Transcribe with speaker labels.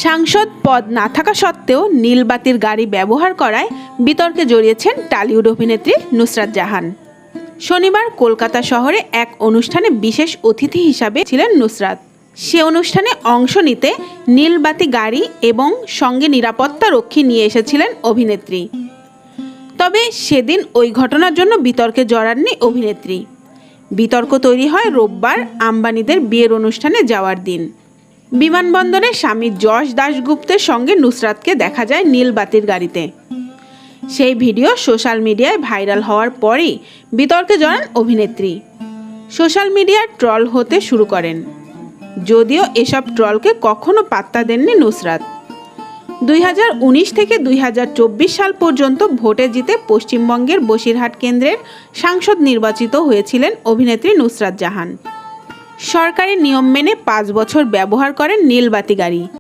Speaker 1: সাংসদ পদ না থাকা সত্ত্বেও নীলবাতির গাড়ি ব্যবহার করায় বিতর্কে জড়িয়েছেন টলিউড অভিনেত্রী নুসরাত জাহান। শনিবার কলকাতা শহরে এক অনুষ্ঠানে বিশেষ অতিথি হিসাবে ছিলেন নুসরাত। সে অনুষ্ঠানে অংশ নিতে নীলবাতি গাড়ি এবং সঙ্গে নিরাপত্তা রক্ষী নিয়ে এসেছিলেন অভিনেত্রী। তবে সেদিন ওই ঘটনার জন্য বিতর্কে জড়াননি অভিনেত্রী। বিতর্ক তৈরি হয় রোববার আম্বানিদের বিয়ের অনুষ্ঠানে যাওয়ার দিন। বিমানবন্দরে স্বামী যশ দাশগুপ্তের সঙ্গে নুসরাতকে দেখা যায় নীলবাতির গাড়িতে। সেই ভিডিও সোশ্যাল মিডিয়ায় ভাইরাল হওয়ার পরই বিতর্কে জড়ান অভিনেত্রী। সোশ্যাল মিডিয়ায় ট্রল হতে শুরু করেন, যদিও এসব ট্রলকে কখনো পাত্তা দেননি নুসরাত। 2019 থেকে 2024 সাল পর্যন্ত ভোটে জিতে পশ্চিমবঙ্গের বসিরহাট কেন্দ্রের সাংসদ নির্বাচিত হয়েছিলেন অভিনেত্রী নুসরাত জাহান। সরকারি নিয়ম মেনে 5 বছর ব্যবহার করেন নীলবাতি গাড়ি।